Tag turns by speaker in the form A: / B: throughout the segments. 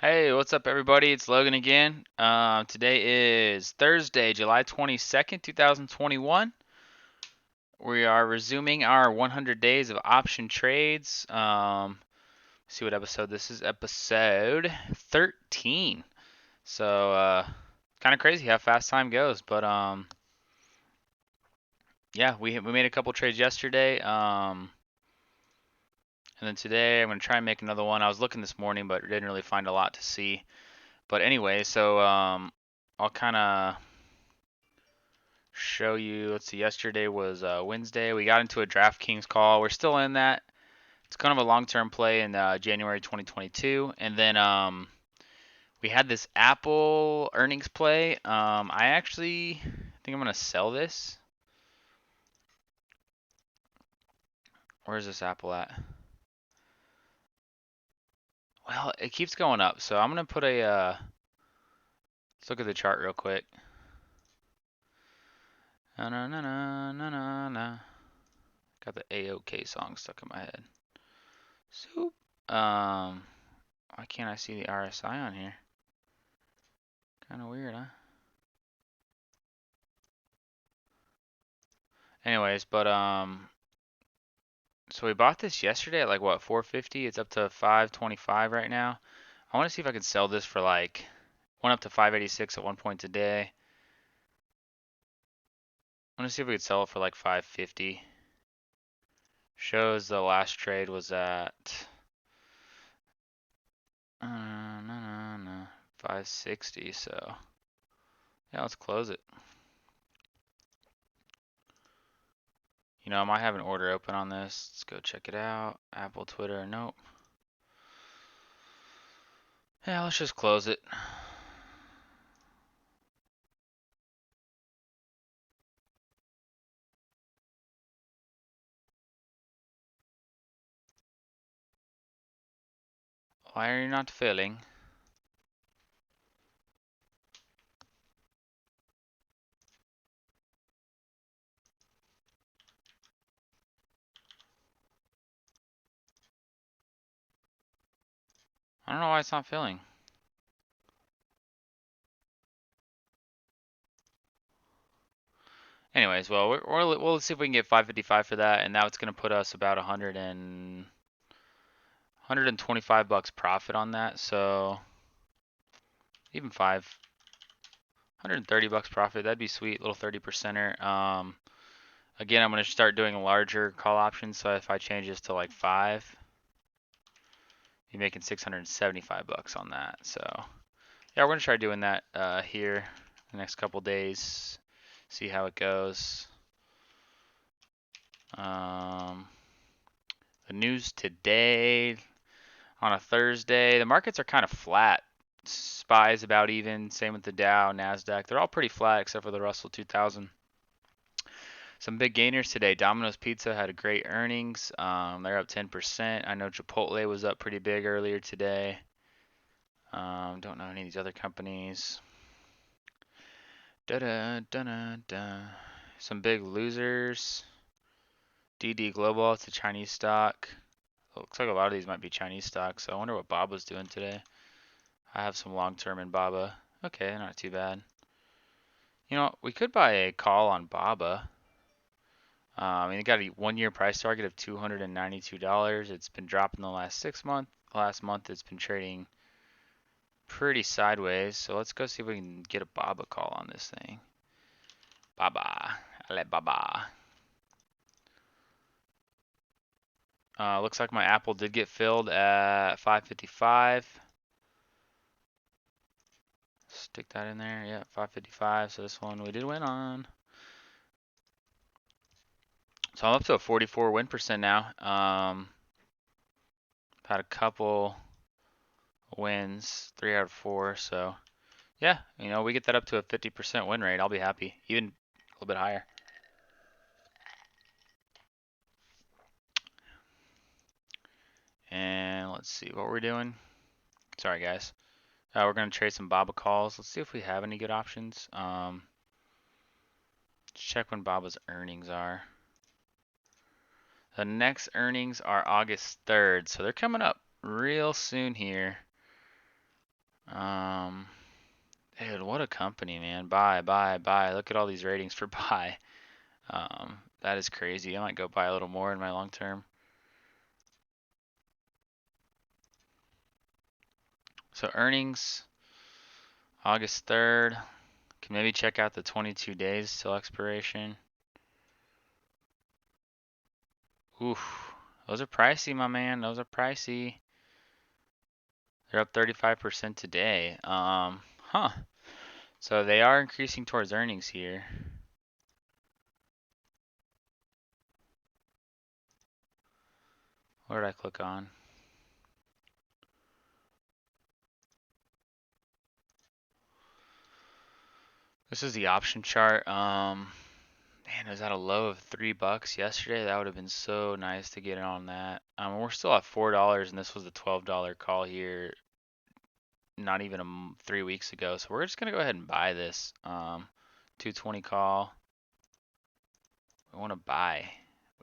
A: Hey, what's up, everybody? It's Logan again. Today is Thursday, July 22nd, 2021. We are resuming our 100 days of option trades. See what episode this is. Episode 13. So, kind of crazy how fast time goes. But yeah, we made a couple trades yesterday. And then today I'm gonna try and make another one. I was looking this morning, but didn't really find a lot to see. But anyway, so I'll kind of show you. Let's see. Yesterday was Wednesday. We got into a DraftKings call. We're still in that. It's kind of a long-term play in January 2022. And then we had this Apple earnings play. I actually think I'm gonna sell this. Where's this Apple at? Well, it keeps going up, so I'm gonna put a. Let's look at the chart real quick. Na na na na na na. Got the AOK song stuck in my head. Soup. Why can't I see the RSI on here? Kind of weird, huh? Anyways, but so we bought this yesterday at like what 450. It's up to 525 right now. I want to see if I can sell this for like went up to 586 at one point today. I want to see if we could sell it for like 550. Shows the last trade was at no, 560. So yeah, let's close it. You know, I might have an order open on this. Let's go check it out. Apple, Twitter, nope. Yeah, let's just close it. Why are you not filling? I don't know why it's not filling. Anyways, well, we'll see if we can get 555 for that, and now it's gonna put us about 125 bucks profit on that. So even 130 bucks profit, that'd be sweet, little 30%er. Again, I'm gonna start doing larger call options. So if I change this to like 5, you're making 675 bucks on that. So yeah, we're gonna try doing that here the next couple days. See how it goes. The news today on a Thursday, the markets are kind of flat. SPY's about even. Same with the Dow, Nasdaq. They're all pretty flat except for the Russell 2000. Some big gainers today. Domino's Pizza had a great earnings. They're up 10%. I know Chipotle was up pretty big earlier today. Don't know any of these other companies. Da da da da da. Some big losers. DD Global, it's a Chinese stock. Looks like a lot of these might be Chinese stocks. So I wonder what Baba's doing today. I have some long term in Baba. Okay, not too bad. You know, we could buy a call on Baba. I mean, it got a 1 year price target of $292. It's been dropping the last 6 months. Last month, it's been trading pretty sideways. So let's go see if we can get a Baba call on this thing. Baba, Ale Baba. Looks like my Apple did get filled at 555. Stick that in there. Yeah, 555. So this one we did win on. So I'm up to a 44 win percent now. Had a couple wins, 3 out of 4. So yeah, you know, we get that up to a 50% win rate. I'll be happy, even a little bit higher. And let's see what we're doing. Sorry, guys. We're gonna trade some Baba calls. Let's see if we have any good options. Check when Baba's earnings are. The next earnings are August 3rd, so they're coming up real soon here. Dude, what a company, man. Buy, buy, buy. Look at all these ratings for buy. That is crazy. I might go buy a little more in my long term. So earnings, August 3rd. Can maybe check out the 22 days till expiration. Oof, those are pricey, my man. Those are pricey. They're up 35% today. Huh. So they are increasing towards earnings here. What did I click on? This is the option chart. Man, it was at a low of $3 yesterday. That would have been so nice to get in on that. We're still at $4, and this was the $12 call here, not even 3 weeks ago. So we're just gonna go ahead and buy this. 220 call. We want to buy.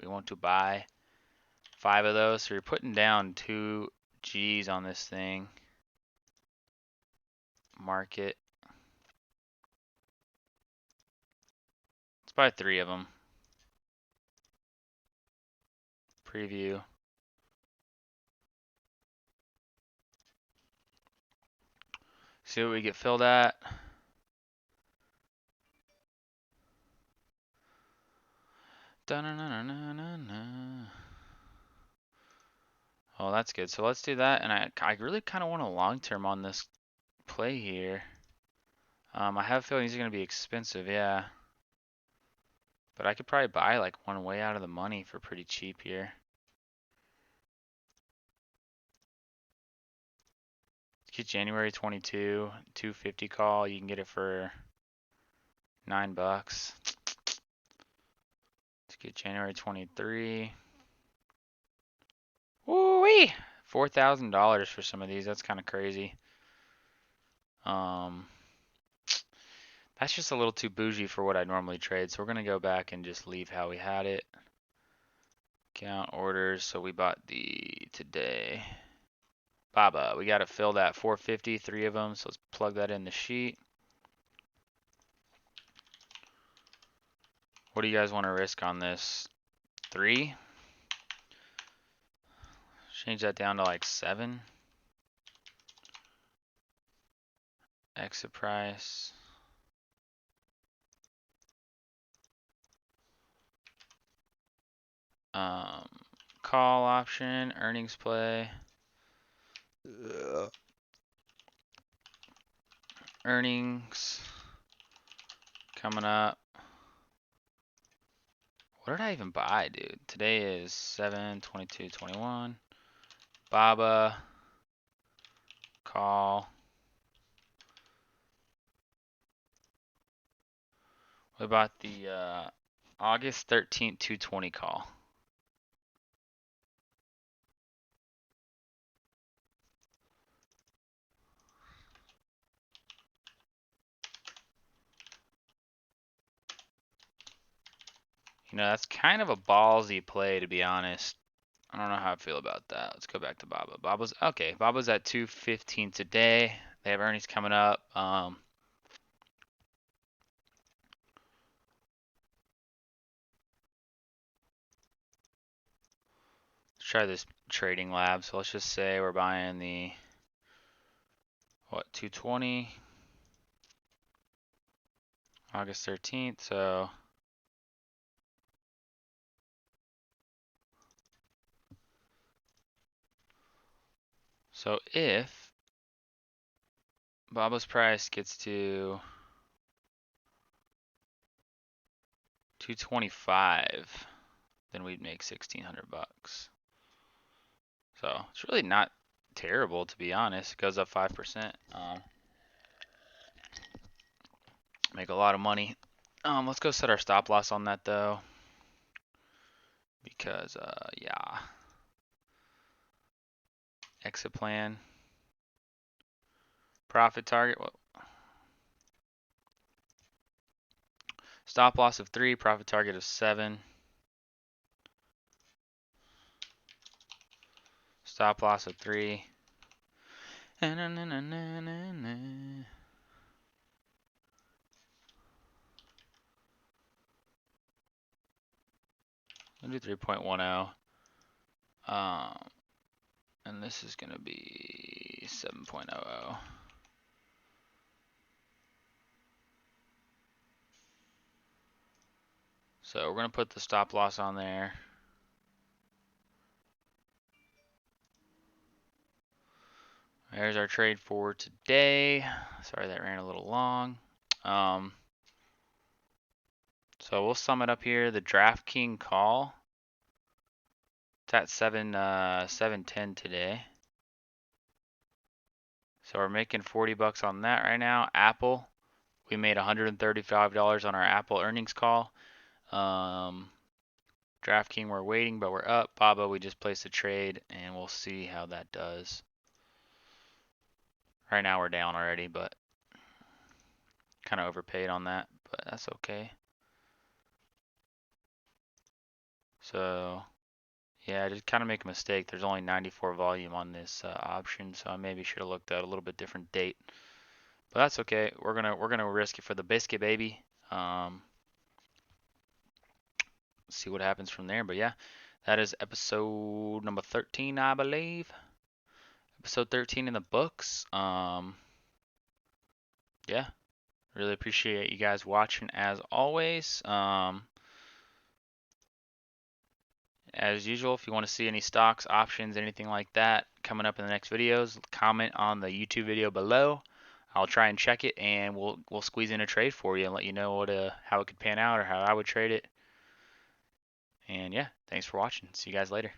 A: We want to buy 5 of those. So you're putting down 2 G's on this thing. Market. Let's buy 3 of them. Preview. See what we get filled at. Oh, that's good. So let's do that. And I really kind of want a long term on this play here. I have a feeling these are going to be expensive, yeah. But I could probably buy like one way out of the money for pretty cheap here. Let's get January 22, 250 call. You can get it for $9. Let's get January 23. Woo-wee! $4,000 for some of these. That's kind of crazy. That's just a little too bougie for what I normally trade. So we're going to go back and just leave how we had it. Count orders. So we bought the today. Baba. We got to fill that 450, 3 of them. So let's plug that in the sheet. What do you guys want to risk on this? 3? Change that down to like 7. Exit price. Call option, earnings play. Earnings coming up. What did I even buy, dude? Today is 7/22/21. Baba. Call. What about the August 13th 220 call? You know, that's kind of a ballsy play, to be honest. I don't know how I feel about that. Let's go back to Baba. Baba's okay. Baba's at 215 today. They have earnings coming up. Let's try this trading lab. So let's just say we're buying the 220 August 13th. So if Baba's price gets to 225, then we'd make $1,600. So it's really not terrible, to be honest. It goes up 5%. Make a lot of money. Let's go set our stop loss on that though, because yeah. Exit plan. Profit target. Stop loss of 3. Profit target of 7. Stop loss of 3. I'll do 3.10. And this is going to be 7.00. So we're going to put the stop loss on there. There's our trade for today. Sorry that ran a little long. So we'll sum it up here. The DraftKings call, it's at 710 today. So we're making 40 bucks on that right now. Apple, we made $135 on our Apple earnings call. DraftKings, we're waiting, but we're up. Baba, we just placed a trade, and we'll see how that does. Right now we're down already, but kind of overpaid on that, but that's okay. So yeah, I just kind of make a mistake. There's only 94 volume on this option, so I maybe should have looked at a little bit different date. But that's okay. We're gonna risk it for the biscuit, baby. See what happens from there. But yeah, that is episode number 13, I believe. Episode 13 in the books. Yeah, really appreciate you guys watching as always. As usual, if you want to see any stocks, options, anything like that coming up in the next videos, comment on the YouTube video below. I'll try and check it, and we'll squeeze in a trade for you and let you know how it could pan out or how I would trade it. And yeah, thanks for watching. See you guys later.